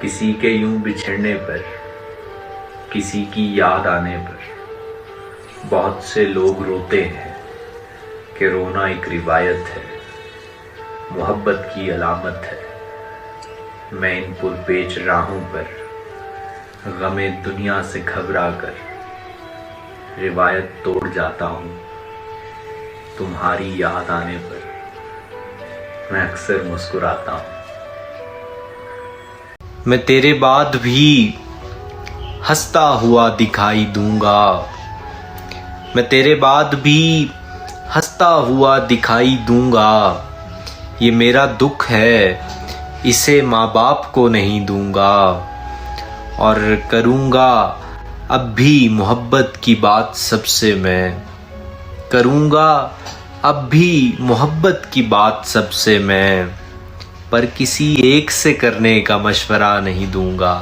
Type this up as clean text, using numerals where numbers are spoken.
किसी के यूं बिछड़ने पर, किसी की याद आने पर बहुत से लोग रोते हैं कि रोना एक रिवायत है, मोहब्बत की अलामत है। मैं इन पुरपेच राहों पर गमे दुनिया से घबरा कर रिवायत तोड़ जाता हूँ। तुम्हारी याद आने पर मैं अक्सर मुस्कुराता हूँ। मैं तेरे बाद भी हंसता हुआ दिखाई दूंगा, मैं तेरे बाद भी हंसता हुआ दिखाई दूंगा। ये मेरा दुख है, इसे माँ बाप को नहीं दूंगा। और करूँगा अब भी मोहब्बत की बात सबसे मैं, करूँगा अब भी मोहब्बत की बात सबसे मैं, पर किसी एक से करने का मशवरा नहीं दूंगा।